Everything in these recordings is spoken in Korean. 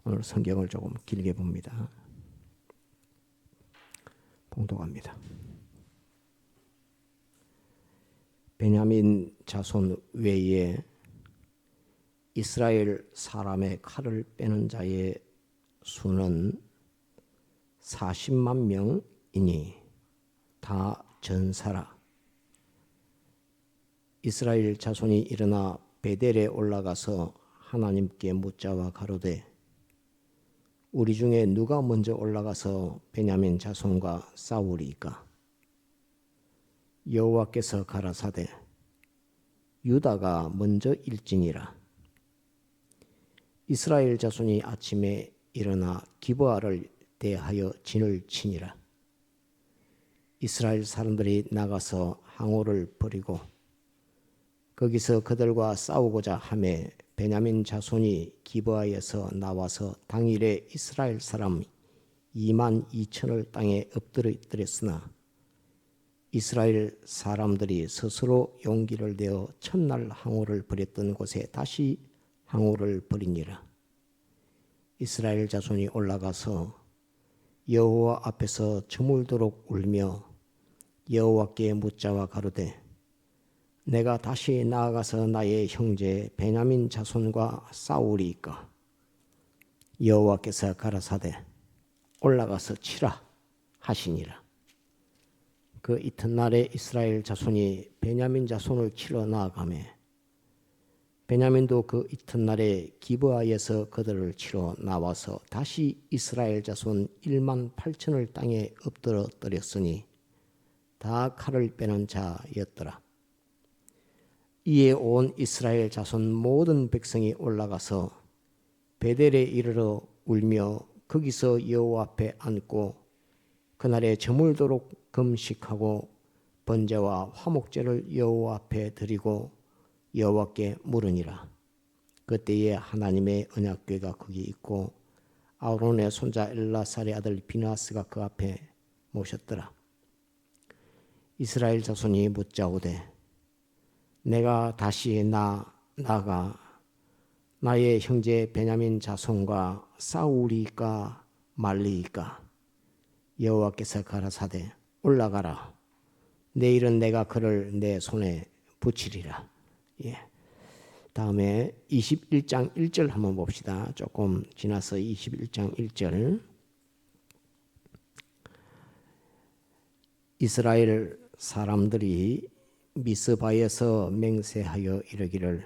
오늘 성경을 조금 길게 봅니다. 봉독합니다. 베냐민 자손 외에 이스라엘 사람의 칼을 빼는 자의 수는 40만 명이니 다 전사라. 이스라엘 자손이 일어나 베델에 올라가서 하나님께 묻자와 가로되 우리 중에 누가 먼저 올라가서 베냐민 자손과 싸우리이까? 여호와께서 가라사대 유다가 먼저 일진이라. 이스라엘 자손이 아침에 일어나 기브아를 대하여 진을 치니라. 이스라엘 사람들이 나가서 항오를 버리고 거기서 그들과 싸우고자 하매 베냐민 자손이 기브아에서 나와서 당일에 이스라엘 사람 2만 2천을 땅에 엎드렸으나 이스라엘 사람들이 스스로 용기를 내어 첫날 항오를 벌였던 곳에 다시 항오를 벌이니라. 이스라엘 자손이 올라가서 여호와 앞에서 저물도록 울며 여호와께 묻자와 가로되 내가 다시 나아가서 나의 형제 베냐민 자손과 싸우리이까? 여호와께서 가라사대 올라가서 치라 하시니라. 그 이튿날에 이스라엘 자손이 베냐민 자손을 치러 나아가매 베냐민도 그 이튿날에 기브아에서 그들을 치러 나와서 다시 이스라엘 자손 1만 8천을 땅에 엎드렸으니 다 칼을 빼는 자였더라. 이에 온 이스라엘 자손 모든 백성이 올라가서 베델에 이르러 울며 거기서 여호와 앞에 앉고 그날에 저물도록 금식하고 번제와 화목제를 여호와 앞에 드리고 여호와께 물으니라. 그때에 하나님의 언약궤가 거기 있고 아론의 손자 엘라살의 아들 비나스가 그 앞에 모셨더라. 이스라엘 자손이 묻자오되 내가 다시 나가 나의 형제 베냐민 자손과 싸우리까 말리이까? 여호와께서 가라사대 올라가라. 내일은 내가 그를 내 손에 붙이리라. 다음에 21장 1절 한번 봅시다. 조금 지나서 21장 1절. 이스라엘 사람들이 미스바에서 맹세하여 이르기를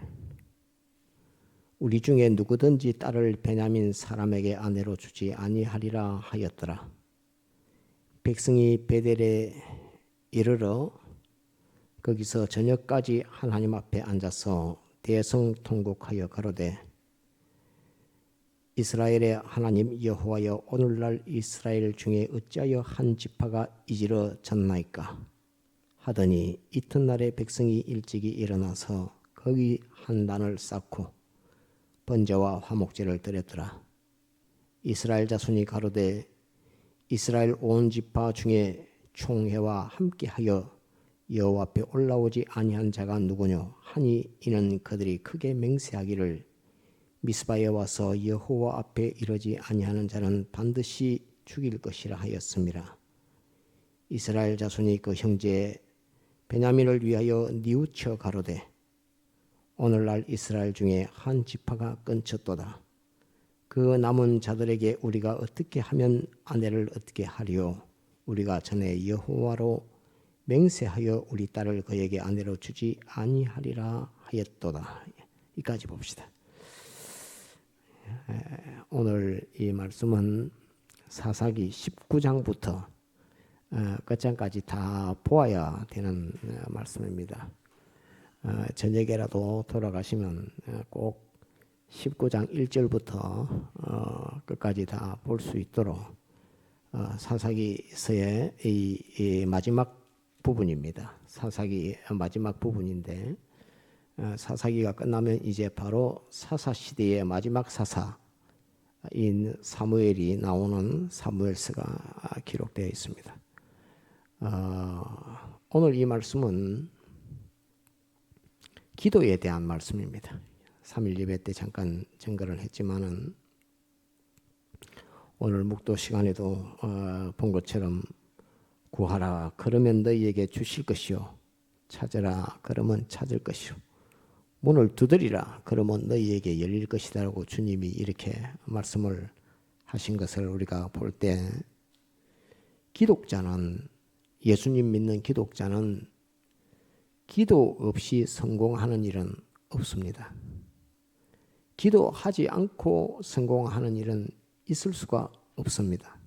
우리 중에 누구든지 딸을 베냐민 사람에게 아내로 주지 아니하리라 하였더라. 백성이 베델에 이르러 거기서 저녁까지 하나님 앞에 앉아서 대성통곡하여 가로되 이스라엘의 하나님 여호와여 오늘날 이스라엘 중에 어찌하여 한 지파가 이지러졌나이까 하더니 이튿날에 백성이 일찍이 일어나서 거기 한 단을 쌓고 번제와 화목제를 드렸더라. 이스라엘 자손이 가로되 이스라엘 온 지파 중에 총회와 함께하여 여호와 앞에 올라오지 아니한 자가 누구뇨 하니 이는 그들이 크게 맹세하기를 미스바에 와서 여호와 앞에 이르지 아니하는 자는 반드시 죽일 것이라 하였음이라. 이스라엘 자손이 그 형제 베냐민을 위하여 뉘우쳐 가로되 오늘날 이스라엘 중에 한 지파가 끊쳤도다. 그 남은 자들에게 우리가 어떻게 하면 아내를 어떻게 하리요? 우리가 전에 여호와로 맹세하여 우리 딸을 그에게 아내로 주지 아니하리라 하였도다. 이까지 봅시다. 오늘 이 말씀은 사사기 19장부터 끝장까지 다 보아야 되는 말씀입니다. 저녁에라도 돌아가시면 꼭 19장 1절부터 끝까지 다 볼 수 있도록 사사기서의 이 마지막 부분입니다. 사사기 마지막 부분인데 사사기가 끝나면 이제 바로 사사시대의 마지막 사사인 사무엘이 나오는 사무엘서가 기록되어 있습니다. 오늘 이 말씀은 기도에 대한 말씀입니다. 3일 예배 때 잠깐 증거를 했지만은 오늘 묵도 시간에도 본 것처럼 구하라 그러면 너희에게 주실 것이요 찾으라 그러면 찾을 것이요 문을 두드리라 그러면 너희에게 열릴 것이다라고 주님이 이렇게 말씀을 하신 것을 우리가 볼 때 기독자는 예수님 믿는 기독자는 기도 없이 성공하는 일은 없습니다. 기도하지 않고 성공하는 일은 있을 수가 없습니다.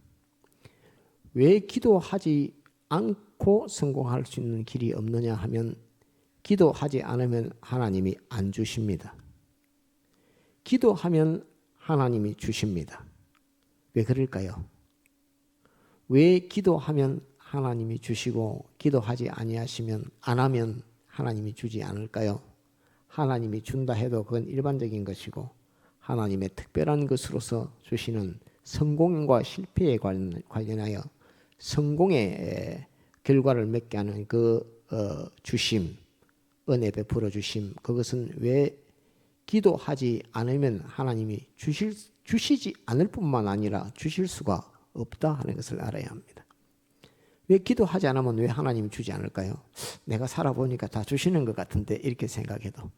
왜 기도하지 않고 성공할 수 있는 길이 없느냐 하면 기도하지 않으면 하나님이 안 주십니다. 기도하면 하나님이 주십니다. 왜 그럴까요? 왜 기도하면 하나님이 주시고 기도하지 아니하시면 안 하면 하나님이 주지 않을까요? 하나님이 준다 해도 그건 일반적인 것이고 하나님의 특별한 것으로서 주시는 성공과 실패에 관련하여 성공의 결과를 맺게 하는 그 주심, 은혜 베풀어 주심, 그것은 왜 기도하지 않으면 하나님이 주시지 않을 뿐만 아니라 주실 수가 없다 하는 것을 알아야 합니다. 왜 기도하지 않으면 왜 하나님이 주지 않을까요? 내가 살아보니까 다 주시는 것 같은데 이렇게 생각해도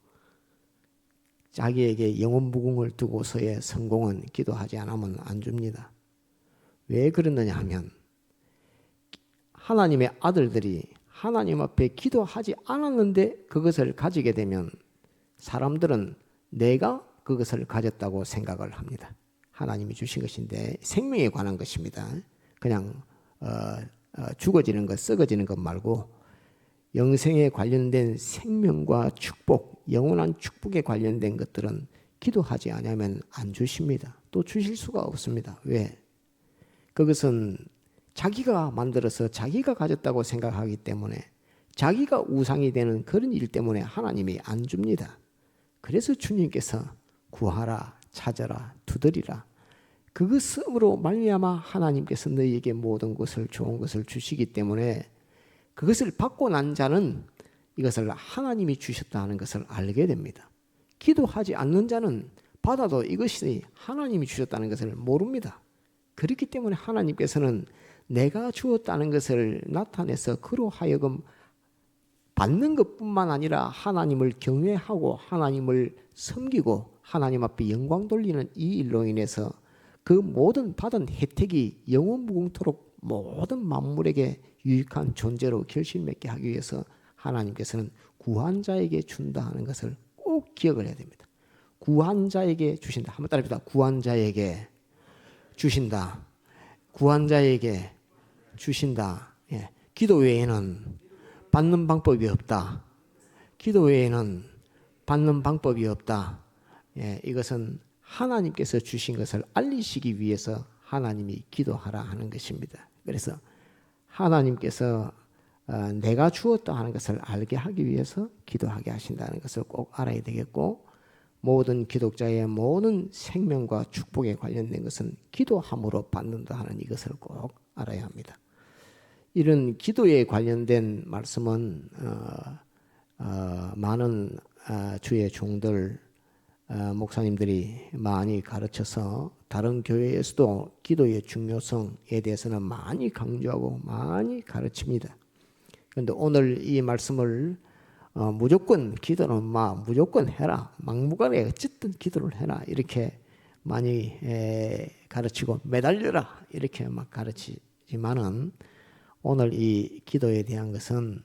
자기에게 영원무궁을 두고서의 성공은 기도하지 않으면 안 줍니다. 왜 그러느냐 하면 하나님의 아들들이 하나님 앞에 기도하지 않았는데 그것을 가지게 되면 사람들은 내가 그것을 가졌다고 생각을 합니다. 하나님이 주신 것인데 생명에 관한 것입니다. 그냥 죽어지는 것, 썩어지는 것 말고 영생에 관련된 생명과 축복, 영원한 축복에 관련된 것들은 기도하지 않으면 안 주십니다. 또 주실 수가 없습니다. 왜? 그것은 자기가 만들어서 자기가 가졌다고 생각하기 때문에 자기가 우상이 되는 그런 일 때문에 하나님이 안 줍니다. 그래서 주님께서 구하라, 찾아라, 두드리라. 그것으로 말미암아 하나님께서 너희에게 모든 것을 좋은 것을 주시기 때문에 그것을 받고 난 자는 이것을 하나님이 주셨다 하는 것을 알게 됩니다. 기도하지 않는 자는 받아도 이것이 하나님이 주셨다는 것을 모릅니다. 그렇기 때문에 하나님께서는 내가 주었다는 것을 나타내서 그로 하여금 받는 것뿐만 아니라 하나님을 경외하고 하나님을 섬기고 하나님 앞에 영광 돌리는 이 일로 인해서 그 모든 받은 혜택이 영원무궁토록 모든 만물에게 유익한 존재로 결실맺게 하기 위해서 하나님께서는 구한 자에게 준다 하는 것을 꼭 기억을 해야 됩니다. 구한 자에게 주신다. 한번 따라합시다. 구한 자에게 주신다. 구한 자에게 주신다. 예. 기도 외에는 받는 방법이 없다. 기도 외에는 받는 방법이 없다. 예. 이것은 하나님께서 주신 것을 알리시기 위해서 하나님이 기도하라 하는 것입니다. 그래서 하나님께서 내가 주었다 하는 것을 알게 하기 위해서 기도하게 하신다는 것을 꼭 알아야 되겠고 모든 기독자의 모든 생명과 축복에 관련된 것은 기도함으로 받는다 하는 이것을 꼭 알아야 합니다. 이런 기도에 관련된 말씀은 많은 주의 종들 목사님들이 많이 가르쳐서 다른 교회에서도 기도의 중요성에 대해서는 많이 강조하고 많이 가르칩니다. 그런데 오늘 이 말씀을 무조건 기도는 무조건 해라. 막무가내 어쨌든 기도를 해라. 이렇게 많이 가르치고 매달려라. 이렇게 막 가르치지만은 오늘 이 기도에 대한 것은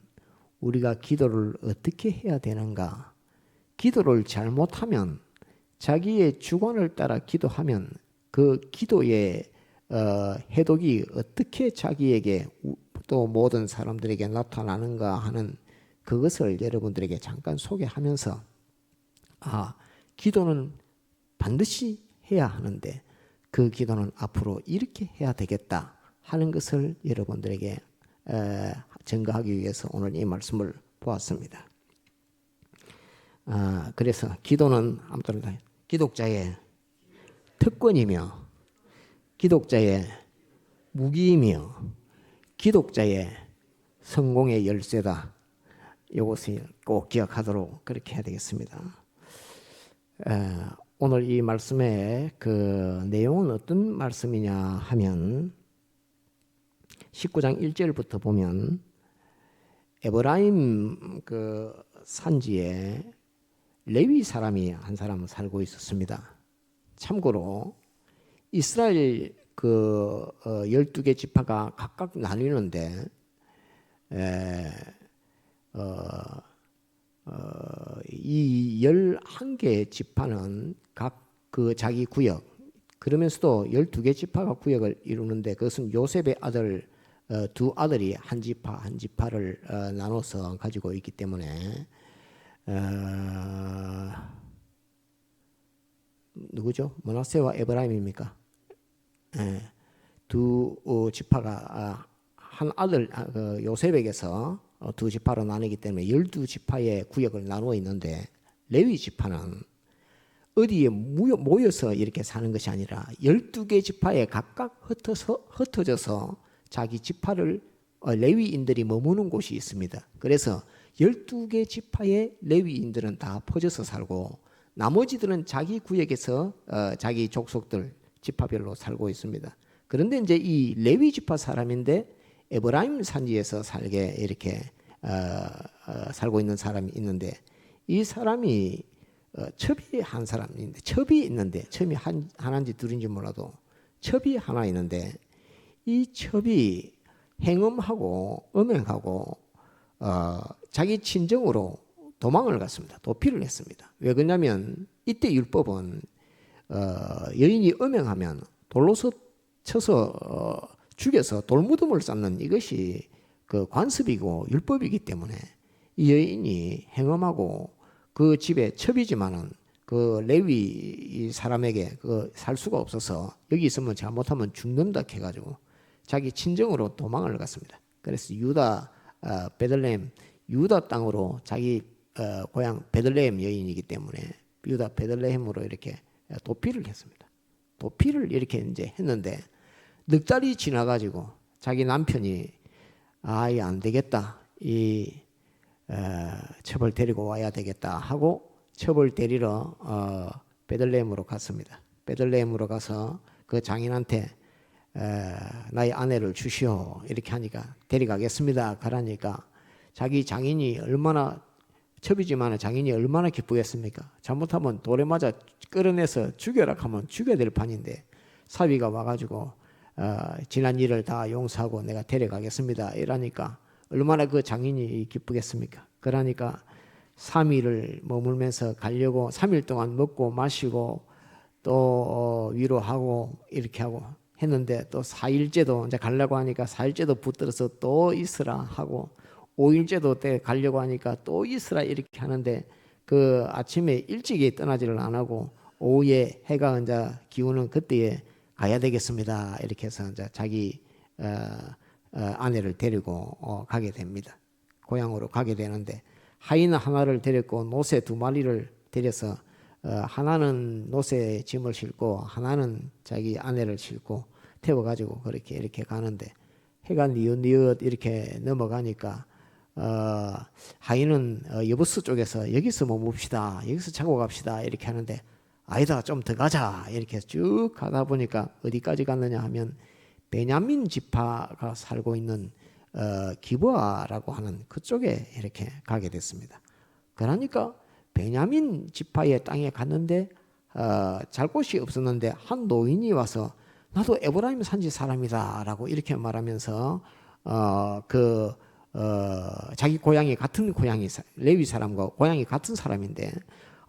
우리가 기도를 어떻게 해야 되는가? 기도를 잘못하면 자기의 주관을 따라 기도하면 그 기도의 해독이 어떻게 자기에게 또 모든 사람들에게 나타나는가 하는 그것을 여러분들에게 잠깐 소개하면서 기도는 반드시 해야 하는데 그 기도는 앞으로 이렇게 해야 되겠다 하는 것을 여러분들에게 증거하기 위해서 오늘 이 말씀을 보았습니다. 그래서 기도는 아무튼 기독자의 특권이며 기독자의 무기이며 기독자의 성공의 열쇠다. 이것을 꼭 기억하도록 그렇게 해야 되겠습니다. 오늘 이 말씀의 그 내용은 어떤 말씀이냐 하면 19장 1절부터 보면 에브라임 그 산지에 레위 사람이 한 사람은 살고 있었습니다. 참고로 이스라엘 그 12개 지파가 각각 나뉘는데 이 11개 지파는 각 그 자기 구역, 그러면서도 12개 지파가 구역을 이루는데 그것은 요셉의 아들 두 아들이 한 지파 한 지파를 나눠서 가지고 있기 때문에 누구죠? 므낫세와 에브라임입니까? 두 지파가 한 아들 그 요셉에게서 두 지파로 나뉘기 때문에 12지파의 구역을 나누어 있는데 레위 지파는 어디에 모여서 이렇게 사는 것이 아니라 12개 지파에 각각 흩어져서 자기 지파를 레위인들이 머무는 곳이 있습니다. 그래서 12개 지파의 레위인들은 다 퍼져서 살고 나머지들은 자기 구역에서 자기 족속들 지파별로 살고 있습니다. 그런데 이제 이 레위 지파 사람인데 에브라임 산지에서 살게 이렇게 살고 있는 사람이 있는데 이 사람이 첩이 한 사람인데 첩이 있는데 첩이 하나인지 둘인지 몰라도 첩이 하나 있는데 이 첩이 행음하고 음행하고 자기 친정으로 도망을 갔습니다. 도피를 했습니다. 왜 그러냐면 이때 율법은 여인이 음행하면 돌로서 쳐서 죽여서 돌무덤을 쌓는 이것이 그 관습이고 율법이기 때문에 이 여인이 행음하고 그 집에 첩이지만은 그 레위 사람에게 그 살 수가 없어서 여기 있으면 잘못하면 죽는다 해가지고 자기 친정으로 도망을 갔습니다. 그래서 유다 베들레헴 유다 땅으로 자기 고향 베들레헴 여인이기 때문에 유다 베들레헴으로 이렇게 도피를 했습니다. 도피를 이렇게 이제 했는데 넉 달이 지나가지고 자기 남편이 아이 안 되겠다 이 첩을 데리고 와야 되겠다 하고 첩을 데리러 베들레헴으로 갔습니다. 베들레헴으로 가서 그 장인한테 나의 아내를 주시오 이렇게 하니까 데려가겠습니다 가라니까 자기 장인이 얼마나 첩이지만 장인이 얼마나 기쁘겠습니까? 잘못하면 돌에 맞아 끌어내서 죽여라 하면 죽여야 될 판인데 사위가 와가지고 지난 일을 다 용서하고 내가 데려가겠습니다 이러니까 얼마나 그 장인이 기쁘겠습니까? 그러니까 3일을 머물면서 가려고 3일 동안 먹고 마시고 또 위로하고 이렇게 하고 했는데 또 4일째도 이제 가려고 하니까 4일째도 붙들어서 또 있으라 하고 5일째도 때 가려고 하니까 또 있으라 이렇게 하는데 그 아침에 일찍이 떠나지를 안 하고 오후에 해가 이제 기우는 그때에 가야 되겠습니다 이렇게 해서 이제 자기 아내를 데리고 가게 됩니다. 고향으로 가게 되는데 하인 하나를 데렸고 노새 2마리를 데려서 하나는 노새 짐을 싣고 하나는 자기 아내를 싣고 태워가지고 그렇게 이렇게 가는데 해가 니엇니엇 이렇게 넘어가니까 하인은 여부스 쪽에서 여기서 머뭅시다 여기서 자고 갑시다 이렇게 하는데 아니다 좀 더 가자 이렇게 쭉 가다 보니까 어디까지 갔느냐 하면 베냐민 지파가 살고 있는 기브아라고 하는 그쪽에 이렇게 가게 됐습니다. 그러니까 베냐민 지파의 땅에 갔는데 잘 곳이 없었는데 한 노인이 와서 나도 에브라임 산지 사람이다라고 이렇게 말하면서 자기 고향이 같은 고향이 레위 사람과 고향이 같은 사람인데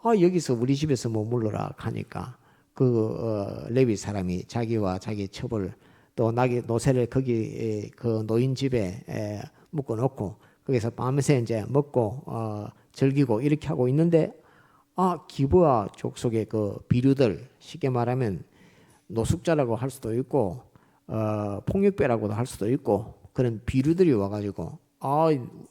여기서 우리 집에서 머물러라 하니까 그 레위 사람이 자기와 자기 첩을 또 노새를 거기 그 노인 집에 묶어 놓고 거기서 밤새 이제 먹고 즐기고 이렇게 하고 있는데 기브아 족속의 그 비류들 쉽게 말하면 노숙자라고 할 수도 있고 폭력배라고도 할 수도 있고 그런 비류들이 와가지고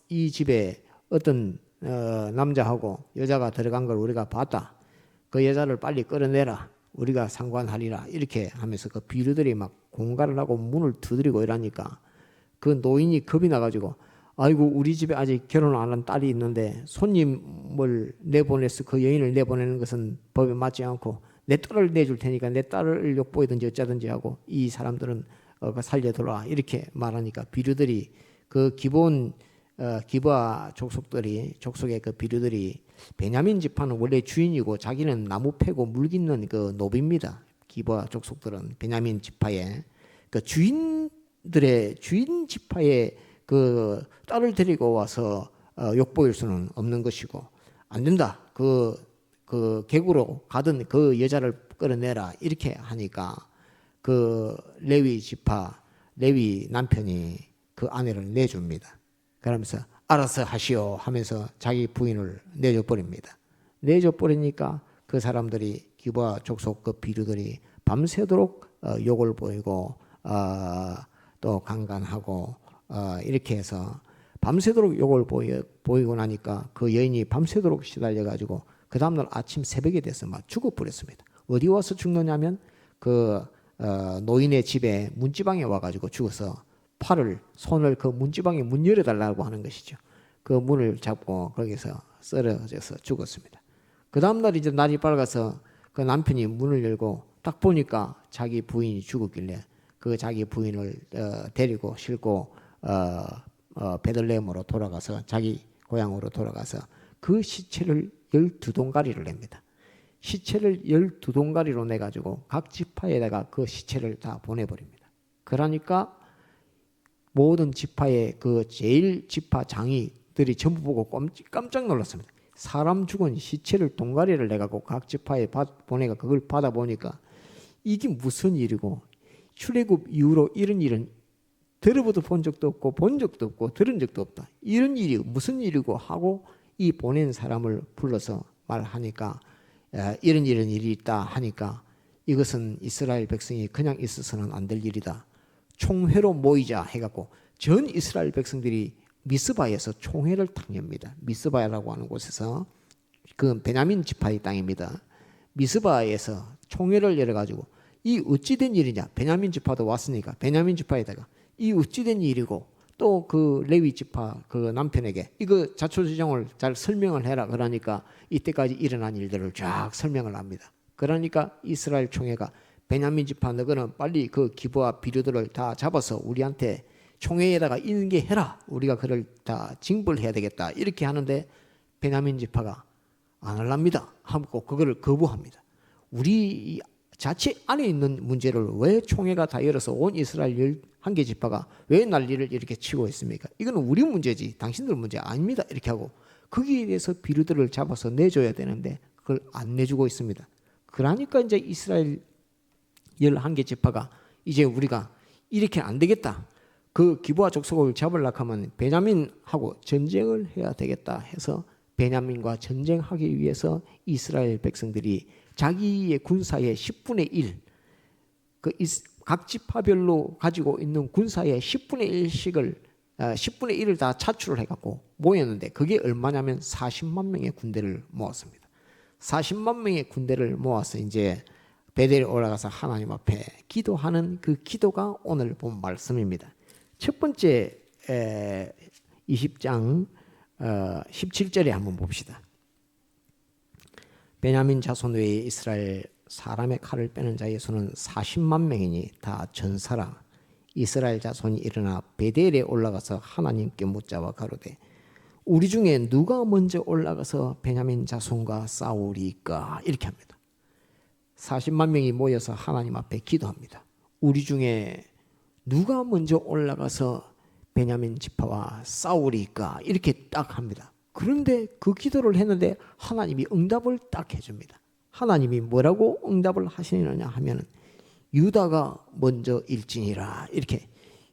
이 집에 어떤 남자하고 여자가 들어간 걸 우리가 봤다. 그 여자를 빨리 끌어내라. 우리가 상관하리라. 이렇게 하면서 그 비류들이 막 공갈을 하고 문을 두드리고 이러니까 그 노인이 겁이 나가지고 아이고 우리 집에 아직 결혼 안 한 딸이 있는데 손님을 내보내서 그 여인을 내보내는 것은 법에 맞지 않고 내 딸을 내줄 테니까 내 딸을 욕보이든지 어쩌든지 하고 이 사람들은 그 살려들어와 이렇게 말하니까 비류들이 그 기본 기브아 족속의 그 비류들이 베냐민 지파는 원래 주인이고 자기는 나무 패고 물 깃는 그 노비입니다. 기브아 족속들은 베냐민 지파의 그 주인 지파의 그 딸을 데리고 와서 욕보일 수는 없는 것이고 안 된다. 그 객으로 가든 그 여자를 끌어내라 이렇게 하니까 그 레위 남편이 그 아내를 내줍니다. 그러면서 알아서 하시오 하면서 자기 부인을 내줘 버립니다. 내줘 버리니까 그 사람들이 기브아 족속 그 비류들이 밤새도록 욕을 보이고 또 강간하고 이렇게 해서 밤새도록 욕을 보이고 나니까 그 여인이 밤새도록 시달려 가지고 그 다음날 아침 새벽이 돼서 막 죽어버렸습니다. 어디 와서 죽느냐면 그 노인의 집에 문지방에 와가지고 죽어서 손을 그 문지방에 문 열어달라고 하는 것이죠. 그 문을 잡고 거기서 쓰러져서 죽었습니다. 그 다음날 이제 날이 밝아서 그 남편이 문을 열고 딱 보니까 자기 부인이 죽었길래 그 자기 부인을 데리고 싣고 베들레헴으로 돌아가서 자기 고향으로 돌아가서 그 시체를 12동가리를 냅니다. 시체를 12동가리로 내가지고 각 지파에다가 그 시체를 다 보내버립니다. 그러니까 모든 지파의 그 제일 지파 장이들이 전부 보고 깜짝 놀랐습니다. 사람 죽은 시체를 동가리를 내가고 각 지파에 보내가 그걸 받아보니까 이게 무슨 일이고 출애굽 이후로 이런 일은 들어보도 본 적도 없고 본 적도 없고 들은 적도 없다. 이런 일이 무슨 일이고 하고 이 보낸 사람을 불러서 말하니까 이런 일이 있다 하니까 이것은 이스라엘 백성이 그냥 있어서는 안 될 일이다. 총회로 모이자 해갖고 전 이스라엘 백성들이 미스바에서 총회를 딱 엽니다. 미스바라고 하는 곳에서 그 베냐민 지파의 땅입니다. 미스바에서 총회를 열어가지고 이 어찌된 일이냐. 베냐민 지파도 왔으니까 베냐민 지파에다가 이 어찌된 일이고 또 그 레위 지파 그 남편에게 이거 자초지종을 잘 설명을 해라 그러니까 이때까지 일어난 일들을 쫙 설명을 합니다. 그러니까 이스라엘 총회가 베냐민 지파 너희는 빨리 그 기브아 비류들을 다 잡아서 우리한테 총회에다가 인계해라. 우리가 그를 다 징벌해야 되겠다. 이렇게 하는데 베냐민 지파가 안 할랍니다. 하고 그거를 거부합니다. 우리 자체 안에 있는 문제를 왜 총회가 다 열어서 온 이스라엘 11개 지파가 왜 난리를 이렇게 치고 있습니까? 이거는 우리 문제지 당신들 문제 아닙니다. 이렇게 하고 거기에 대해서 비류들을 잡아서 내줘야 되는데 그걸 안 내주고 있습니다. 그러니까 이제 이스라엘 11개 지파가 이제 우리가 이렇게 안 되겠다. 그 기브아 족속을 잡으려고 하면 베냐민하고 전쟁을 해야 되겠다 해서 베냐민과 전쟁하기 위해서 이스라엘 백성들이 자기의 군사의 10분의 1, 각 지파별로 가지고 있는 군사의 10분의 1을 다 차출을 해갖고 모였는데 그게 얼마냐면 40만 명의 군대를 모았습니다. 40만 명의 군대를 모아서 이제 베델에 올라가서 하나님 앞에 기도하는 그 기도가 오늘 본 말씀입니다. 첫 번째 20장 17절에 한번 봅시다. 베냐민 자손 외에 이스라엘 사람의 칼을 빼는 자의 수는 40만 명이니 다 전사라. 이스라엘 자손이 일어나 베델에 올라가서 하나님께 묻자와 가로되 우리 중에 누가 먼저 올라가서 베냐민 자손과 싸우리까? 이렇게 합니다. 40만 명이 모여서 하나님 앞에 기도합니다. 우리 중에 누가 먼저 올라가서 베냐민 지파와 싸우리까? 이렇게 딱 합니다. 그런데 그 기도를 했는데 하나님이 응답을 딱 해줍니다. 하나님이 뭐라고 응답을 하시느냐 하면 유다가 먼저 일진이라 이렇게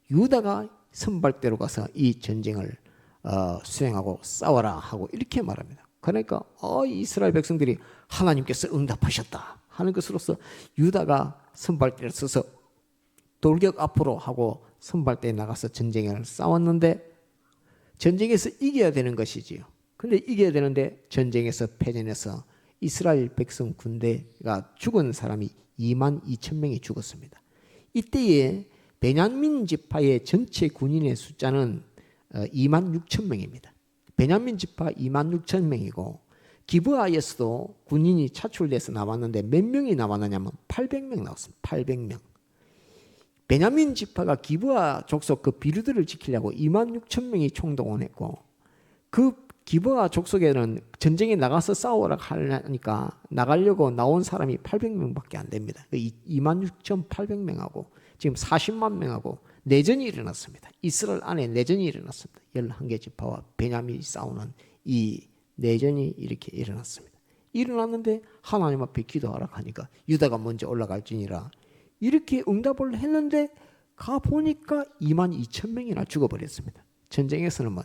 유다가 선발대로 가서 이 전쟁을 수행하고 싸워라 하고 이렇게 말합니다. 그러니까 이스라엘 백성들이 하나님께서 응답하셨다 하는 것으로서 유다가 선발대를 서서 돌격 앞으로 하고 선발대에 나가서 전쟁을 싸웠는데 전쟁에서 이겨야 되는 것이지요. 그런데 이겨야 되는데 전쟁에서 패전해서 이스라엘 백성 군대가 죽은 사람이 2만 2천 명이 죽었습니다. 이때에 베냐민 지파의 전체 군인의 숫자는 2만 6천 명입니다. 베냐민 지파 2만 6천 명이고 기브아에서도 군인이 차출돼서 나왔는데 몇 명이 나왔느냐면 800명 나왔습니다. 800명. 베냐민 지파가 기브아 족속 그 비류들을 지키려고 2만 6천 명이 총동원했고 그 기브아 족속에는 전쟁에 나가서 싸우라 하니까 나가려고 나온 사람이 800명밖에 안 됩니다. 2만 6,800명하고 지금 40만 명하고 내전이 일어났습니다. 이스라엘 안에 내전이 일어났습니다. 11개 지파와 베냐민이 싸우는 이 내전이 이렇게 일어났습니다. 일어났는데 하나님 앞에 기도하라 하니까 유다가 먼저 올라갈지니라 이렇게 응답을 했는데 가보니까 2만 2천 명이나 죽어버렸습니다. 전쟁에서는 뭐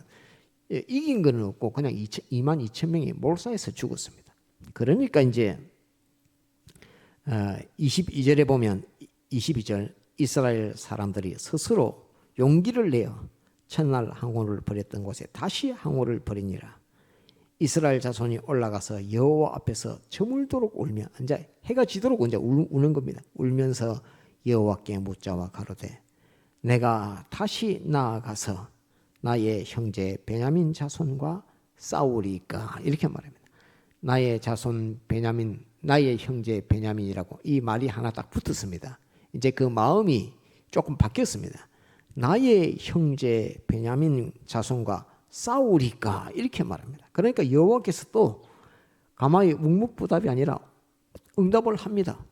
이긴 건 없고 그냥 2만 2천 명이 몰살해서 죽었습니다. 그러니까 이제 22절에 보면 22절 이스라엘 사람들이 스스로 용기를 내어 첫날 항오를 벌였던 곳에 다시 항오를 벌이니라. 이스라엘 자손이 올라가서 여호와 앞에서 저물도록 울며 이제 해가 지도록 이제 우는 겁니다. 울면서 여호와께 묻자와 가로되 내가 다시 나아가서 나의 형제 베냐민 자손과 싸우리까 이렇게 말합니다. 나의 자손 베냐민, 나의 형제 베냐민이라고 이 말이 하나 딱 붙었습니다. 이제 그 마음이 조금 바뀌었습니다. 나의 형제 베냐민 자손과 싸우리까 이렇게 말합니다. 그러니까 여호와께서 또 가만히 묵묵부답이 아니라 응답을 합니다.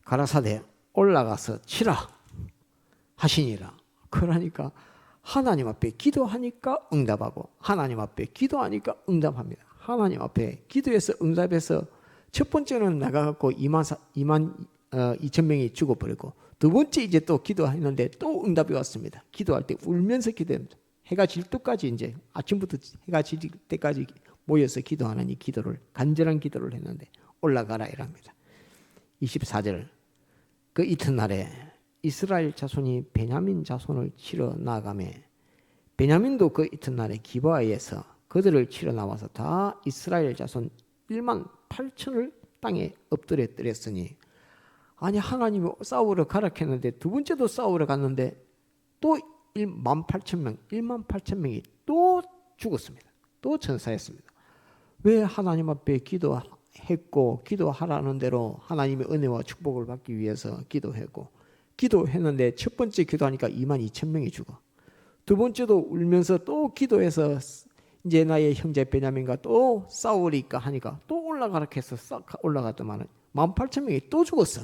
가라사대 올라가서 치라 하시니라. 그러니까 하나님 앞에 기도하니까 응답하고 하나님 앞에 기도하니까 응답합니다. 하나님 앞에 기도해서 응답해서 첫 번째는 나가갖고 2만 2천 명이 죽어버리고 두 번째 이제 또 기도했는데 또 응답이 왔습니다. 기도할 때 울면서 기도합니다. 해가 질 때까지 이제 아침부터 해가 질 때까지 모여서 기도하는 이 기도를 간절한 기도를 했는데 올라가라 이랍니다. 24절 그 이튿날에 이스라엘 자손이 베냐민 자손을 치러 나가매 베냐민도 그 이튿날에 기브아에서 그들을 치러 나와서 다 이스라엘 자손 1만 8천을 땅에 엎드렸으니 아니 하나님이 싸우러 가라 했는데 두 번째도 싸우러 갔는데 또 1만 8천 명, 1만 8천 명이 또 죽었습니다. 또 전사했습니다. 왜 하나님 앞에 기도했고 기도하라는 대로 하나님의 은혜와 축복을 받기 위해서 기도했는데 첫 번째 기도하니까 2만 2천 명이 죽어. 두 번째도 울면서 또 기도해서 이제 나의 형제 베냐민과 또 싸우리까 하니까 또 올라가라 해서 올라갔더만 1만 8천 명이 또 죽었어.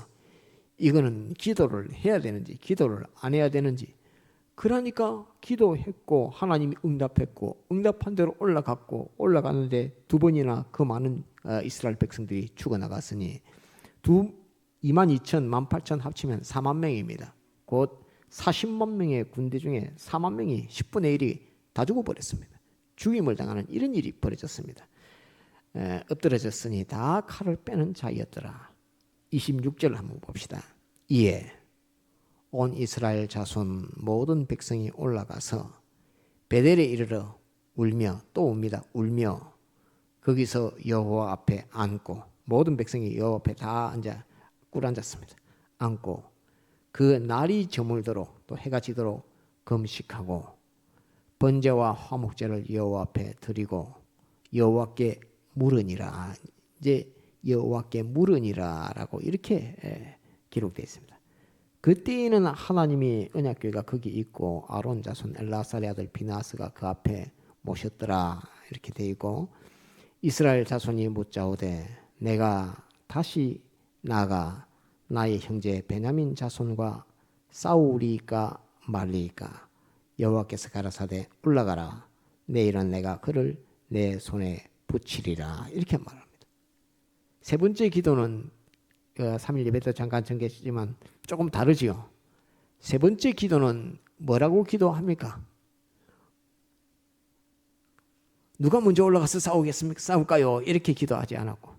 이거는 기도를 해야 되는지 기도를 안 해야 되는지 그러니까 기도했고 하나님이 응답했고 응답한 대로 올라갔는데 두 번이나 그 많은 이스라엘 백성들이 죽어나갔으니 2만 2천, 1만 8천 합치면 4만 명입니다. 곧 40만 명의 군대 중에 4만 명이 10분의 1이 다 죽어버렸습니다. 죽임을 당하는 이런 일이 벌어졌습니다. 엎드러졌으니 다 칼을 빼는 자였더라. 26절 한번 봅시다. 이에 온 이스라엘 자손 모든 백성이 올라가서 베델에 이르러 울며 또 웁니다. 울며 거기서 여호와 앞에 앉고 모든 백성이 여호와 앞에 다 꿇어앉았습니다. 앉고 그 날이 저물도록 또 해가 지도록 금식하고 번제와 화목제를 여호와 앞에 드리고 여호와께 물으니라. 이제 여호와께 물으니라라고 이렇게 기록되어 있습니다. 그때에는 하나님이 언약궤가 거기 있고 아론 자손 엘라살의 아들 비나스가 그 앞에 모셨더라 이렇게 되어 있고 이스라엘 자손이 묻자오되 내가 다시 나가 나의 형제 베냐민 자손과 싸우리까 말리까 여호와께서 가라사대 올라가라 내일은 내가 그를 내 손에 붙이리라 이렇게 말합니다. 세 번째 기도는 3일 예배 때 잠깐 전개했지만 조금 다르지요. 세 번째 기도는 뭐라고 기도합니까? 누가 먼저 올라가서 싸우겠습니까? 싸울까요? 이렇게 기도하지 않았고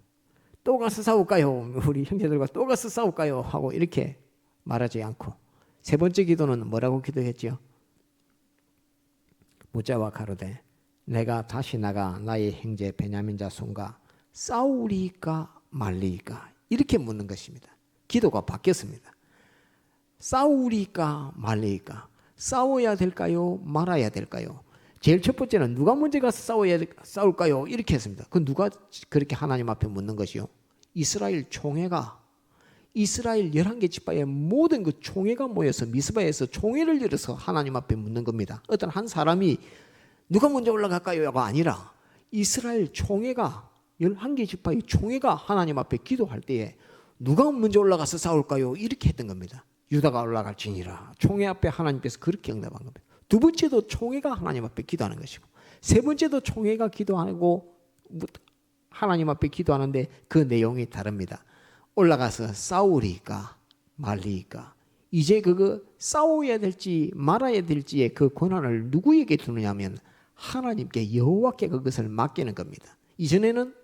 또 가서 싸울까요? 우리 형제들과 또 가서 싸울까요? 하고 이렇게 말하지 않고 세 번째 기도는 뭐라고 기도했지요? 묻자와 가로되 내가 다시 나가 나의 형제 베냐민 자손과 싸우리까 말리까 이렇게 묻는 것입니다. 기도가 바뀌었습니다. 싸우리까 말리까 싸워야 될까요? 말아야 될까요? 제일 첫 번째는 누가 먼저 가서 싸울까요? 이렇게 했습니다. 그 누가 그렇게 하나님 앞에 묻는 것이요? 이스라엘 총회가, 이스라엘 11개 지파의 모든 그 총회가 모여서 미스바에서 총회를 열어서 하나님 앞에 묻는 겁니다. 어떤 한 사람이 누가 먼저 올라갈까요가 아니라 이스라엘 총회가, 11개 지파의 총회가 하나님 앞에 기도할 때에 누가 먼저 올라가서 싸울까요? 이렇게 했던 겁니다. 유다가 올라갈지니라. 총회 앞에 하나님께서 그렇게 응답한 겁니다. 두 번째도 총회가 하나님 앞에 기도하는 것이고, 세 번째도 총회가 기도하고 하나님 앞에 기도하는데 그 내용이 다릅니다. 올라가서 싸우리까 말리까. 이제 그거 싸워야 될지 말아야 될지의 그 권한을 누구에게 두느냐면 하나님께, 여호와께 그것을 맡기는 겁니다. 이전에는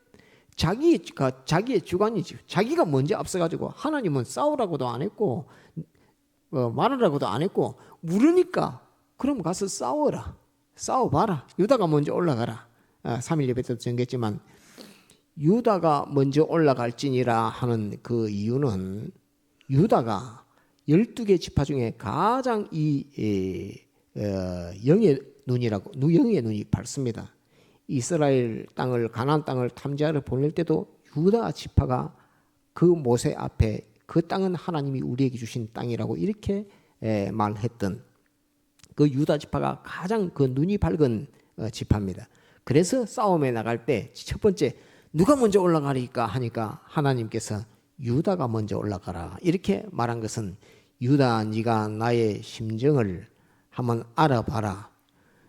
자기의 주관이지, 자기가 먼저 앞서가지고 하나님은 싸우라고도 안 했고 말하라고도 안 했고, 물으니까 그럼 가서 싸워라, 싸워봐라, 유다가 먼저 올라가라. 3일 예배 때도 전했지만 유다가 먼저 올라갈지니라 하는 그 이유는 유다가 12개 지파 중에 가장 영의 눈이 밝습니다. 이스라엘 땅을, 가나안 땅을 탐지하러 보낼 때도 유다 지파가 그 모세 앞에 그 땅은 하나님이 우리에게 주신 땅이라고 이렇게 말했던 그 유다 지파가 가장 그 눈이 밝은 지파입니다. 그래서 싸움에 나갈 때 첫 번째 누가 먼저 올라가리까 하니까 하나님께서 유다가 먼저 올라가라 이렇게 말한 것은, 유다 네가 나의 심정을 한번 알아봐라.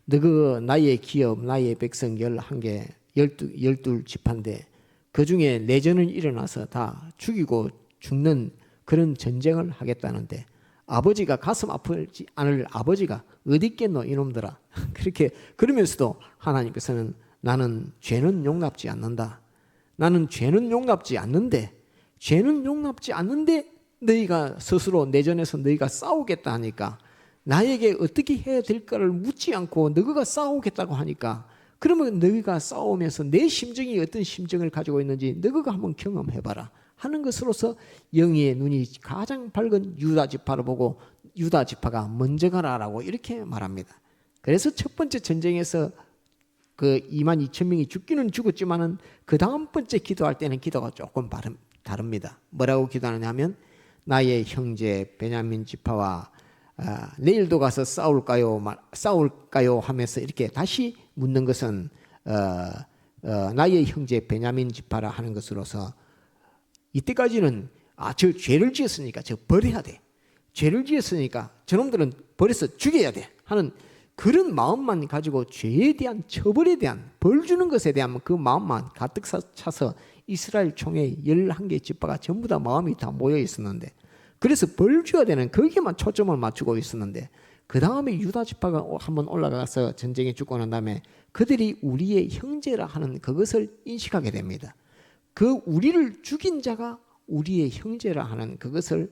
너 나의 기업, 나의 백성 11개, 12지파인데 그 중에 내전을 일어나서 다 죽이고 죽는 그런 전쟁을 하겠다는데 아버지가 가슴 아프지 않을 아버지가 어디 있겠노 이놈들아. 그렇게 그러면서도 하나님께서는 나는 죄는 용납지 않는다. 나는 죄는 용납지 않는데 너희가 스스로 내전에서 너희가 싸우겠다 하니까 나에게 어떻게 해야 될까를 묻지 않고 너희가 싸우겠다고 하니까, 그러면 너희가 싸우면서 내 심정이 어떤 심정을 가지고 있는지 너희가 한번 경험해봐라 하는 것으로서 영의 눈이 가장 밝은 유다 지파를 보고 유다 지파가 먼저 가라라고 이렇게 말합니다. 그래서 첫 번째 전쟁에서 그 22,000명이 죽기는 죽었지만은 그 다음 번째 기도할 때는 기도가 조금 다릅니다. 뭐라고 기도하느냐 하면 나의 형제 베냐민 지파와 내일도 가서 싸울까요 하면서 이렇게 다시 묻는 것은 나의 형제 베냐민 지파라 하는 것으로서, 이때까지는 저 죄를 지었으니까 저 버려야 돼, 죄를 지었으니까 저놈들은 버려서 죽여야 돼 하는 그런 마음만 가지고 죄에 대한 처벌에 대한 벌 주는 것에 대한 그 마음만 가득 차서 이스라엘 총회 11개 지파가 전부 다 마음이 다 모여 있었는데, 그래서 벌 줘야 되는 거기에만 초점을 맞추고 있었는데, 그 다음에 유다 지파가 한번 올라가서 전쟁에 죽고 난 다음에 그들이 우리의 형제라 하는 그것을 인식하게 됩니다. 그 우리를 죽인 자가 우리의 형제라 하는 그것을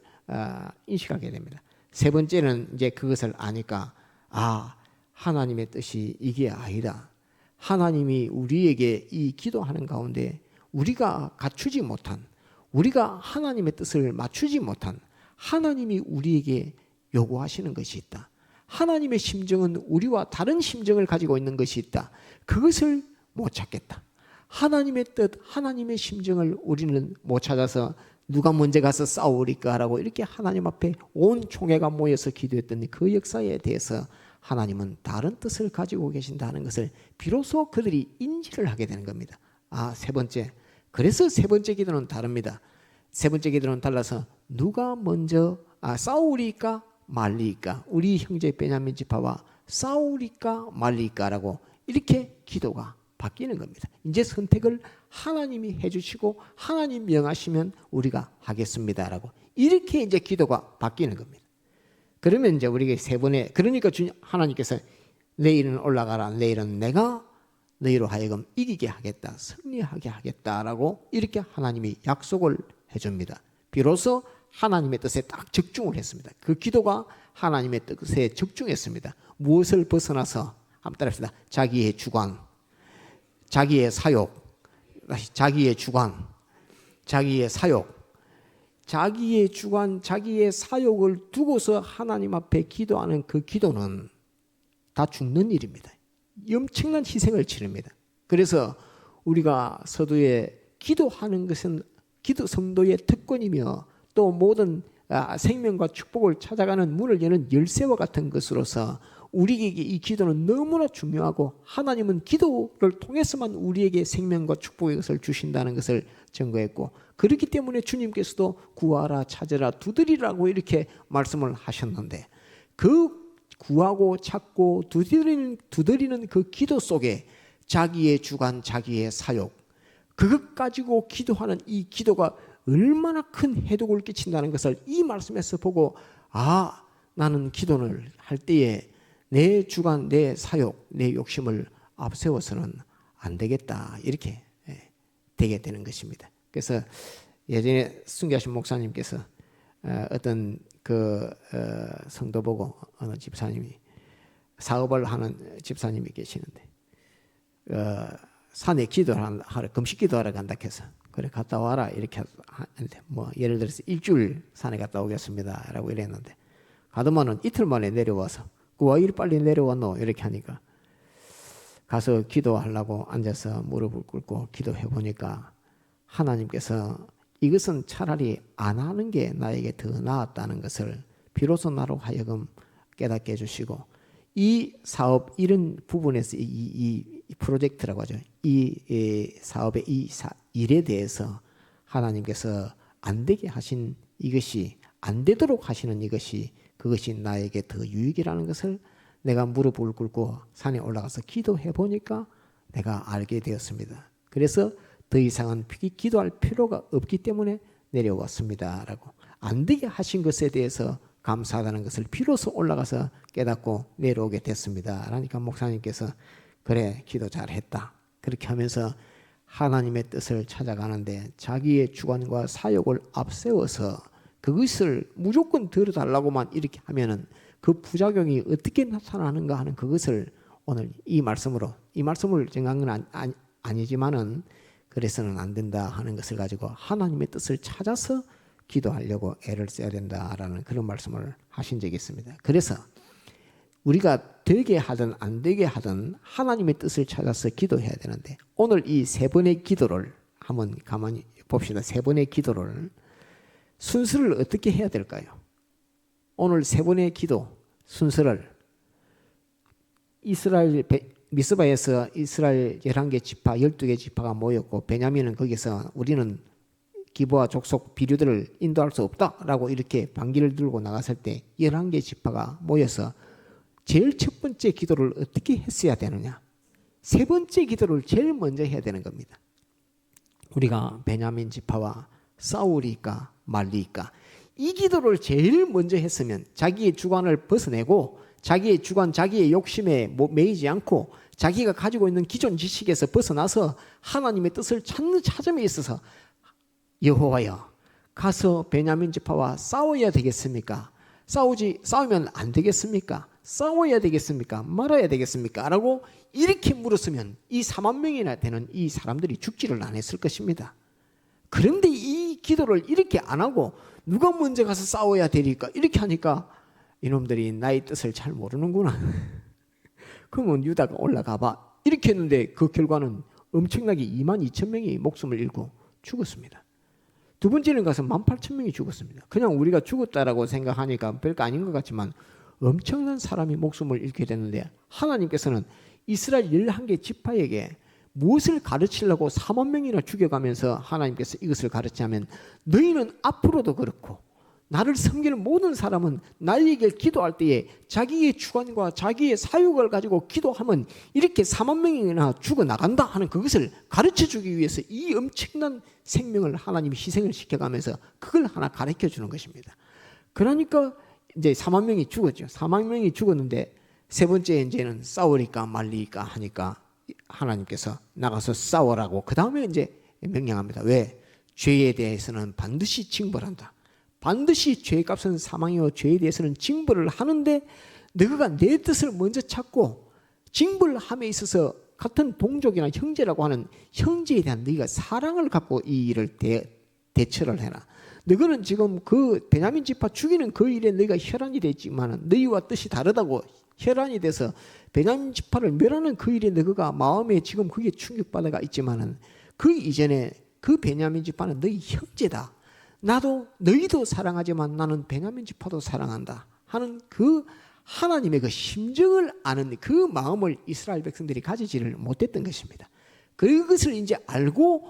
인식하게 됩니다. 세 번째는 이제 그것을 아니까 하나님의 뜻이 이게 아니다. 하나님이 우리에게 이 기도하는 가운데 우리가 갖추지 못한, 우리가 하나님의 뜻을 맞추지 못한 하나님이 우리에게 요구하시는 것이 있다. 하나님의 심정은 우리와 다른 심정을 가지고 있는 것이 있다. 그것을 못 찾겠다. 하나님의 뜻, 하나님의 심정을 우리는 못 찾아서 누가 먼저 가서 싸우리까라고 이렇게 하나님 앞에 온 총회가 모여서 기도했던 그 역사에 대해서 하나님은 다른 뜻을 가지고 계신다는 것을 비로소 그들이 인지를 하게 되는 겁니다. 세 번째. 그래서 세 번째 기도는 다릅니다. 세 번째 기도는 달라서 누가 먼저 싸우리까 말리까, 우리 형제 베냐민 지파와 싸우리까 말리까라고 이렇게 기도가 바뀌는 겁니다. 이제 선택을 하나님이 해주시고 하나님 명하시면 우리가 하겠습니다라고 이렇게 이제 기도가 바뀌는 겁니다. 그러면 이제 우리가 세 번에, 그러니까 하나님께서 내일은 올라가라, 내일은 내가 너희로 하여금 이기게 하겠다, 승리하게 하겠다라고 이렇게 하나님이 약속을 해줍니다. 비로소 하나님의 뜻에 딱 적중을 했습니다. 그 기도가 하나님의 뜻에 적중했습니다. 무엇을 벗어나서, 한번 따라합시다. 자기의 주관, 자기의 사욕, 자기의 주관, 자기의 사욕, 자기의 주관, 자기의 사욕을 두고서 하나님 앞에 기도하는 그 기도는 다 죽는 일입니다. 엄청난 희생을 치릅니다. 그래서 우리가 서두에 기도하는 것은 기도 성도의 특권이며 또 모든 생명과 축복을 찾아가는 문을 여는 열쇠와 같은 것으로서 우리에게 이 기도는 너무나 중요하고 하나님은 기도를 통해서만 우리에게 생명과 축복의 것을 주신다는 것을 증거했고 그렇기 때문에 주님께서도 구하라 찾으라 두드리라고 이렇게 말씀을 하셨는데 그 구하고 찾고 두드리는 그 기도 속에 자기의 주관 자기의 사욕 그것 가지고 기도하는 이 기도가 얼마나 큰 해독을 끼친다는 것을 이 말씀에서 보고 나는 기도를 할 때에 내 주관, 내 사욕, 내 욕심을 앞세워서는 안 되겠다 이렇게 되게 되는 것입니다. 그래서 예전에 순교하신 목사님께서 어떤 성도 보고 어느 집사님이 사업을 하는 집사님이 계시는데 산에 기도하러 금식 기도하러 간다 해서 그래 갔다 와라 이렇게 하는데 뭐 예를 들어서 일주일 산에 갔다 오겠습니다라고 이랬는데 가더만은 이틀 만에 내려와서 왜 이리 빨리 내려왔노 이렇게 하니까 가서 기도하려고 앉아서 무릎을 꿇고 기도해 보니까 하나님께서 이것은 차라리 안 하는 게 나에게 더 나았다는 것을 비로소 나로 하여금 깨닫게 해주시고 이 사업 이런 부분에서 이 프로젝트라고 하죠. 이 사업의 이 일에 대해서 하나님께서 안 되게 하신 이것이 안 되도록 하시는 그것이 나에게 더 유익이라는 것을 내가 무릎을 꿇고 산에 올라가서 기도해 보니까 내가 알게 되었습니다. 그래서 더 이상은 기도할 필요가 없기 때문에 내려왔습니다라고 안 되게 하신 것에 대해서 감사하다는 것을 비로소 올라가서 깨닫고 내려오게 됐습니다. 그러니까 목사님께서 그래 기도 잘했다. 그렇게 하면서 하나님의 뜻을 찾아가는데 자기의 주관과 사욕을 앞세워서 그것을 무조건 들어달라고만 이렇게 하면은 그 부작용이 어떻게 나타나는가 하는 그것을 오늘 이 말씀을 정한 건 아니지만은 그래서는 안 된다 하는 것을 가지고 하나님의 뜻을 찾아서 기도하려고 애를 써야 된다라는 그런 말씀을 하신 적이 있습니다. 그래서 우리가 되게 하든 안 되게 하든 하나님의 뜻을 찾아서 기도해야 되는데 오늘 이 세 번의 기도를 한번 가만히 봅시다. 세 번의 기도를 순서를 어떻게 해야 될까요? 오늘 세 번의 기도 순서를 미스바에서 이스라엘 11개 지파 12개 지파가 모였고 베냐민은 거기서 우리는 기브와 족속 비류들을 인도할 수 없다라고 이렇게 반기를 들고 나갔을 때 11개 지파가 모여서 제일 첫 번째 기도를 어떻게 했어야 되느냐? 세 번째 기도를 제일 먼저 해야 되는 겁니다. 우리가 베냐민 지파와 싸우리까 말리까 이 기도를 제일 먼저 했으면 자기의 주관을 벗어내고 자기의 주관, 자기의 욕심에 매이지 않고 자기가 가지고 있는 기존 지식에서 벗어나서 하나님의 뜻을 찾는 찾음에 있어서 여호와여 가서 베냐민 지파와 싸워야 되겠습니까? 싸우면 안 되겠습니까? 싸워야 되겠습니까? 말아야 되겠습니까? 라고 이렇게 물었으면 이 4만 명이나 되는 이 사람들이 죽지를 않았을 것입니다. 그런데 이 기도를 이렇게 안 하고 누가 먼저 가서 싸워야 되니까 이렇게 하니까 이놈들이 나의 뜻을 잘 모르는구나. 그러면 유다가 올라가 봐. 이렇게 했는데 그 결과는 엄청나게 22,000명이 목숨을 잃고 죽었습니다. 두 번째는 가서 18,000명이 죽었습니다. 그냥 우리가 죽었다라고 생각하니까 별거 아닌 것 같지만 엄청난 사람이 목숨을 잃게 됐는데 하나님께서는 이스라엘 11개 지파에게 무엇을 가르치려고 4만 명이나 죽여가면서 하나님께서 이것을 가르치면 너희는 앞으로도 그렇고 나를 섬기는 모든 사람은 나에게 기도할 때에 자기의 주관과 자기의 사욕을 가지고 기도하면 이렇게 4만 명이나 죽어나간다 하는 그것을 가르쳐주기 위해서 이 엄청난 생명을 하나님이 희생을 시켜가면서 그걸 하나 가르쳐주는 것입니다. 그러니까 이제 4만 명이 죽었죠. 4만 명이 죽었는데 세 번째 이제는 싸우리까 말리까 하니까 하나님께서 나가서 싸우라고 그 다음에 이제 명령합니다. 왜? 죄에 대해서는 반드시 징벌한다. 반드시 죄값은 사망이요 죄에 대해서는 징벌을 하는데 너가 내 뜻을 먼저 찾고 징벌함에 있어서 같은 동족이나 형제라고 하는 형제에 대한 너희가 사랑을 갖고 이 일을 대처를 해라. 너희는 지금 그 베냐민 지파 죽이는 그 일에 너희가 혈안이 됐지만 너희와 뜻이 다르다고 혈안이 돼서 베냐민 지파를 멸하는 그 일에 너희가 마음에 지금 그게 충격받아가 있지만은 그 이전에 그 베냐민 지파는 너희 형제다. 나도 너희도 사랑하지만 나는 베냐민 지파도 사랑한다 하는 그 하나님의 그 심정을 아는 그 마음을 이스라엘 백성들이 가지지를 못했던 것입니다. 그것을 이제 알고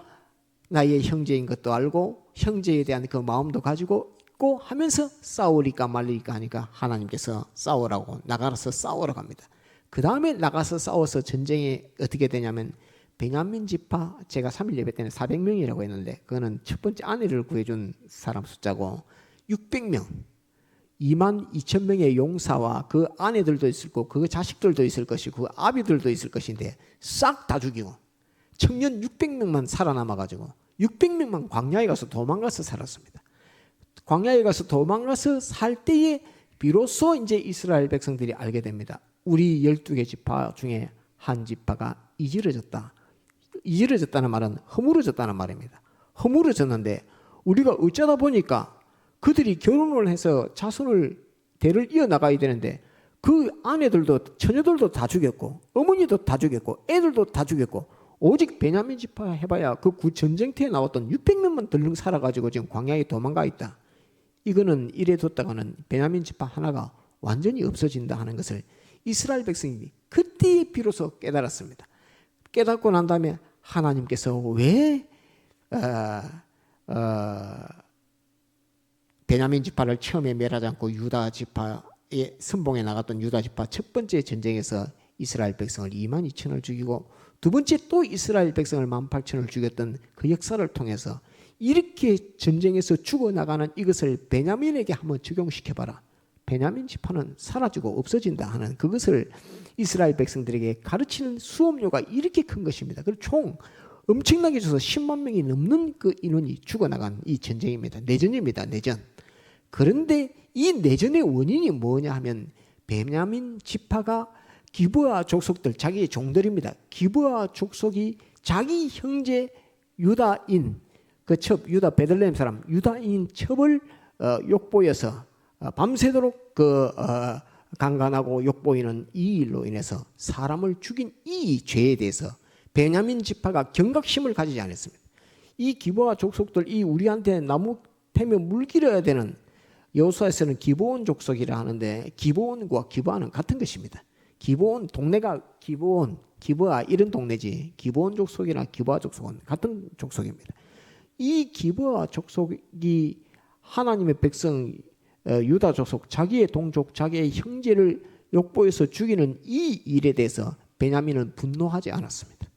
나의 형제인 것도 알고 형제에 대한 그 마음도 가지고 있고 하면서 싸우리까 말리까 하니까 하나님께서 싸우라고 나가서 싸우라고 합니다. 그 다음에 나가서 싸워서 전쟁이 어떻게 되냐면 베냐민 지파, 제가 3일 예배 때는 400명이라고 했는데 그거는 첫 번째 아내를 구해준 사람 숫자고 600명 22,000명의 용사와 그 아내들도 있을 거고 그 자식들도 있을 것이고 그 아비들도 있을 것인데 싹 다 죽이고 청년 600명만 살아남아가지고 600명만 광야에 가서 도망가서 살았습니다. 광야에 가서 도망가서 살 때에 비로소 이제 이스라엘 백성들이 알게 됩니다. 우리 12개 지파 중에 한 지파가 이지러졌다. 이지러졌다는 말은 허물어졌다는 말입니다. 허물어졌는데 우리가 어쩌다 보니까 그들이 결혼을 해서 자손을 대를 이어나가야 되는데 그 아내들도 처녀들도 다 죽였고 어머니도 다 죽였고 애들도 다 죽였고 오직 베냐민 지파 해봐야 그 전쟁터에 나왔던 600명만 덜렁 살아가지고 지금 광야에 도망가 있다. 이거는 이래 뒀다가는 베냐민 지파 하나가 완전히 없어진다 하는 것을 이스라엘 백성이 그때 비로소 깨달았습니다. 깨닫고 난 다음에 하나님께서 왜 베냐민 지파를 처음에 멸하지 않고 유다 지파의 선봉에 나갔던 유다 지파 첫 번째 전쟁에서 이스라엘 백성을 22,000을 죽이고 두 번째 또 이스라엘 백성을 18,000을 죽였던 그 역사를 통해서 이렇게 전쟁에서 죽어나가는 이것을 베냐민에게 한번 적용시켜봐라. 베냐민 지파는 사라지고 없어진다 하는 그것을 이스라엘 백성들에게 가르치는 수업료가 이렇게 큰 것입니다. 그리고 총 엄청나게 줘서 10만 명이 넘는 그 인원이 죽어나간 이 전쟁입니다. 내전입니다. 내전. 그런데 이 내전의 원인이 뭐냐 하면 베냐민 지파가 기브아 족속들 자기의 종들입니다. 기브아 족속이 자기 형제 유다인 그 첩 유다 베들레헴 사람 유다인 첩을 욕보여서 밤새도록 강간하고 욕보이는 이 일로 인해서 사람을 죽인 이 죄에 대해서 베냐민 지파가 경각심을 가지지 않았습니다. 이 기브아 족속들 이 우리한테 나무 태며 물기려야 되는 여호수아에서는 기브온 족속이라 하는데 기브온과 기브아는 같은 것입니다. 기브온 동네가 기브아 이런 동네지 기브온 족속이나 기브아 족속은 같은 족속입니다. 이 기브아 족속이 하나님의 백성 유다 족속 자기의 동족 자기의 형제를 욕보해서 죽이는 이 일에 대해서 베냐민은 분노하지 않았습니다.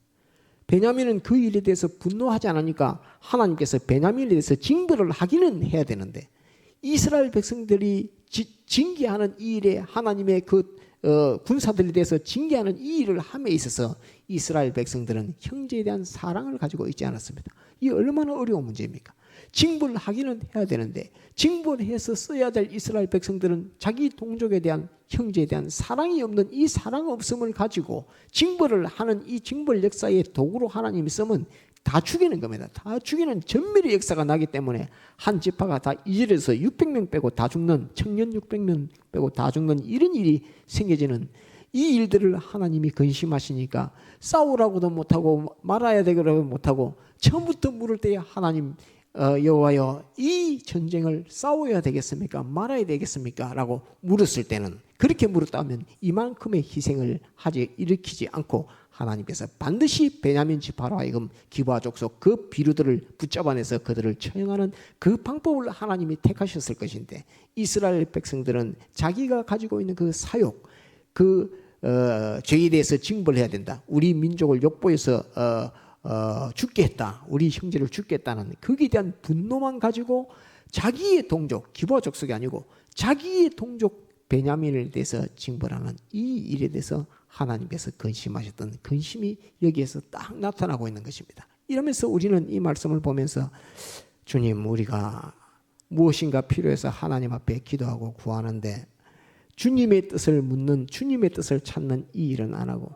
베냐민은 그 일에 대해서 분노하지 않으니까 하나님께서 베냐민에 대해서 징벌을 하기는 해야 되는데 이스라엘 백성들이 징계하는 이 일에 하나님의 군사들에 대해서 징계하는 이 일을 함에 있어서 이스라엘 백성들은 형제에 대한 사랑을 가지고 있지 않았습니다. 이 얼마나 어려운 문제입니까? 징벌을 하기는 해야 되는데 징벌해서 써야 될 이스라엘 백성들은 자기 동족에 대한 형제에 대한 사랑이 없는 이 사랑 없음을 가지고 징벌을 하는 이 징벌 역사의 도구로 하나님이 쓰면 다 죽이는 겁니다. 다 죽이는 전멸의 역사가 나기 때문에 한 지파가 다 이절에서 600명 빼고 다 죽는 청년 600명 빼고 다 죽는 이런 일이 생겨지는 이 일들을 하나님이 근심하시니까 싸우라고도 못하고 말아야 되기라도 못하고 처음부터 물을 때에 하나님 여호와여 이 전쟁을 싸워야 되겠습니까? 말아야 되겠습니까? 라고 물었을 때는 그렇게 물었다면 이만큼의 희생을 일으키지 않고 하나님께서 반드시 베냐민 지파로 하여금 기브아 족속 그 비류들을 붙잡아내서 그들을 처형하는 그 방법을 하나님이 택하셨을 것인데 이스라엘 백성들은 자기가 가지고 있는 그 사욕 죄에 대해서 징벌해야 된다. 우리 민족을 욕보해서 죽게 했다. 우리 형제를 죽게 했다는 거기에 대한 분노만 가지고 자기의 동족 기브아 족속이 아니고 자기의 동족 베냐민에 대해서 징벌하는 이 일에 대해서 하나님께서 근심하셨던 근심이 여기에서 딱 나타나고 있는 것입니다. 이러면서 우리는 이 말씀을 보면서 주님 우리가 무엇인가 필요해서 하나님 앞에 기도하고 구하는데 주님의 뜻을 묻는 주님의 뜻을 찾는 이 일은 안 하고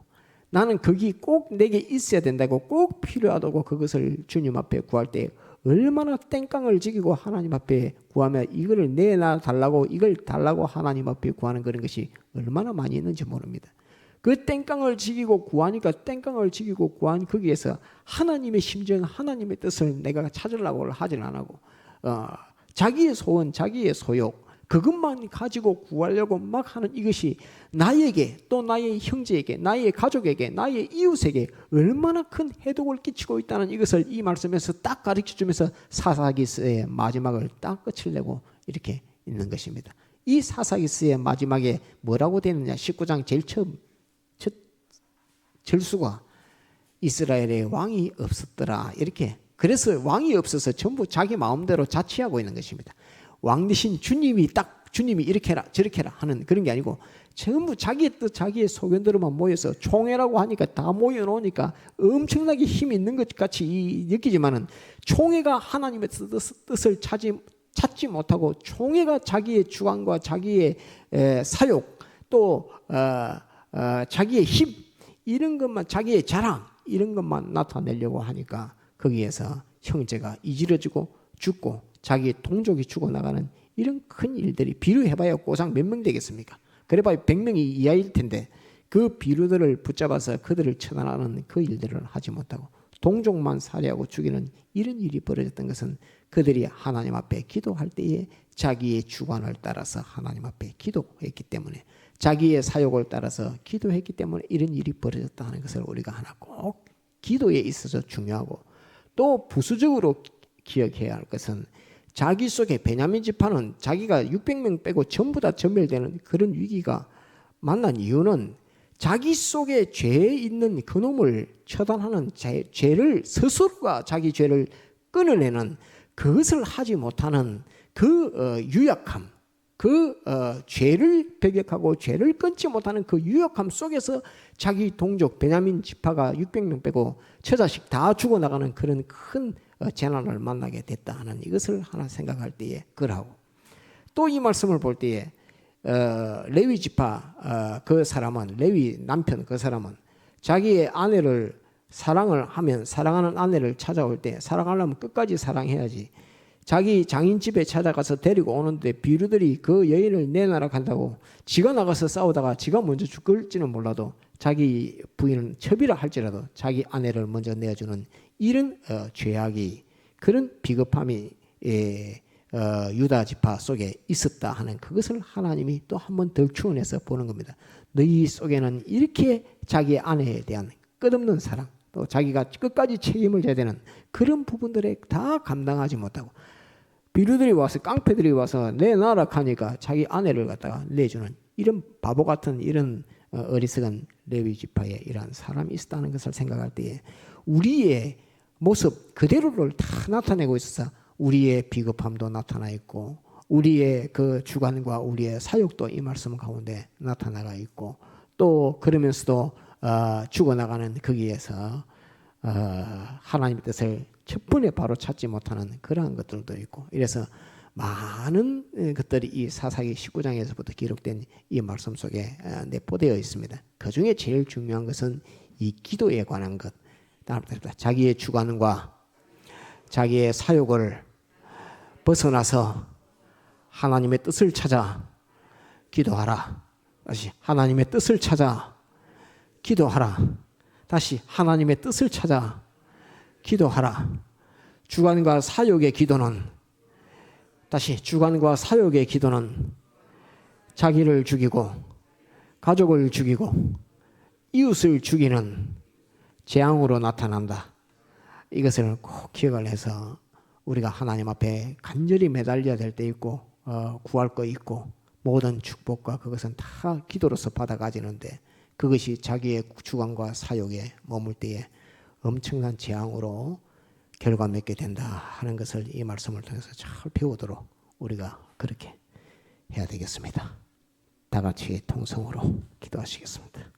나는 거기 꼭 내게 있어야 된다고 꼭 필요하다고 그것을 주님 앞에 구할 때 얼마나 땡깡을 지키고 하나님 앞에 구하며 이거를 내놔 달라고 이걸 달라고 하나님 앞에 구하는 그런 것이 얼마나 많이 있는지 모릅니다. 그 땡깡을 지키고 구하니까 땡깡을 지키고 구하니 거기에서 하나님의 심정, 하나님의 뜻을 내가 찾으려고 하질 안 하고 자기의 소원, 자기의 소욕 그것만 가지고 구하려고 막 하는 이것이 나에게 또 나의 형제에게 나의 가족에게 나의 이웃에게 얼마나 큰 해독을 끼치고 있다는 이것을 이 말씀에서 딱 가르쳐주면서 사사기스의 마지막을 딱 끝을 내고 이렇게 있는 것입니다. 이 사사기스의 마지막에 뭐라고 되느냐 19장 제일 처음 첫 절수가 이스라엘에 왕이 없었더라 이렇게 그래서 왕이 없어서 전부 자기 마음대로 자치하고 있는 것입니다. 왕 대신 주님이 이렇게 해라 저렇게 해라 하는 그런 게 아니고 전부 자기의 뜻 자기의 소견대로만 모여서 총회라고 하니까 다 모여놓으니까 엄청나게 힘이 있는 것 같이 느끼지만은 총회가 하나님의 뜻을 찾지 못하고 총회가 자기의 주관과 자기의 사욕 또 자기의 힘 이런 것만 자기의 자랑 이런 것만 나타내려고 하니까 거기에서 형제가 이지러지고 죽고 자기 동족이 죽어나가는 이런 큰 일들이 비루해봐야 고상 몇 명 되겠습니까? 그래봐야 100명이 이하일 텐데 그 비루들을 붙잡아서 그들을 처단하는 그 일들을 하지 못하고 동족만 살해하고 죽이는 이런 일이 벌어졌던 것은 그들이 하나님 앞에 기도할 때에 자기의 주관을 따라서 하나님 앞에 기도했기 때문에 자기의 사욕을 따라서 기도했기 때문에 이런 일이 벌어졌다는 것을 우리가 하나 꼭 기도에 있어서 중요하고 또 부수적으로 기억해야 할 것은 자기 속에 베냐민 지파는 자기가 600명 빼고 전부 다 전멸되는 그런 위기가 만난 이유는 자기 속에 죄 있는 그놈을 처단하는 죄를 스스로가 자기 죄를 끊어내는 그것을 하지 못하는 그 유약함 죄를 배격하고 죄를 끊지 못하는 그 유약함 속에서 자기 동족 베냐민 지파가 600명 빼고 처자식 다 죽어나가는 그런 큰 재난을 만나게 됐다 하는 이것을 하나 생각할 때에 그러하고 또 이 말씀을 볼 때에 레위 지파 그 사람은 레위 남편 그 사람은 자기의 아내를 사랑을 하면 사랑하는 아내를 찾아올 때 사랑하려면 끝까지 사랑해야지 자기 장인 집에 찾아가서 데리고 오는데 비류들이 그 여인을 내놔라 간다고 지가 나가서 싸우다가 지가 먼저 죽을지는 몰라도 자기 부인은 첩이라 할지라도 자기 아내를 먼저 내어주는 이런 죄악이 그런 비겁함이 유다 지파 속에 있었다 하는 그것을 하나님이 또 한 번 더 추원해서 보는 겁니다. 너희 속에는 이렇게 자기 아내에 대한 끝없는 사랑 또 자기가 끝까지 책임을 져야 되는 그런 부분들에 다 감당하지 못하고 비류들이 와서 깡패들이 와서 내놔라 하니까 자기 아내를 갖다가 내주는 이런 바보 같은 이런 어리석은 레위 지파에 이러한 사람이 있었다는 것을 생각할 때에 우리의 모습 그대로를 다 나타내고 있어서 우리의 비겁함도 나타나 있고 우리의 그 주관과 우리의 사욕도 이 말씀 가운데 나타나가 있고 또 그러면서도 죽어나가는 거기에서 하나님의 뜻을 첫 번에 바로 찾지 못하는 그러한 것들도 있고 이래서 많은 것들이 이 사사기 19장에서부터 기록된 이 말씀 속에 내포되어 있습니다. 그 중에 제일 중요한 것은 이 기도에 관한 것 자기의 주관과 자기의 사욕을 벗어나서 하나님의 뜻을 찾아 기도하라. 다시 하나님의 뜻을 찾아 기도하라. 다시 하나님의 뜻을 찾아 기도하라. 주관과 사욕의 기도는 다시 주관과 사욕의 기도는 자기를 죽이고 가족을 죽이고 이웃을 죽이는 재앙으로 나타난다. 이것을 꼭 기억을 해서 우리가 하나님 앞에 간절히 매달려야 될 때 있고 구할 거 있고 모든 축복과 그것은 다 기도로서 받아가지는데 그것이 자기의 주관과 사욕에 머물 때에 엄청난 재앙으로 결과 맺게 된다 하는 것을 이 말씀을 통해서 잘 배우도록 우리가 그렇게 해야 되겠습니다. 다 같이 통성으로 기도하시겠습니다.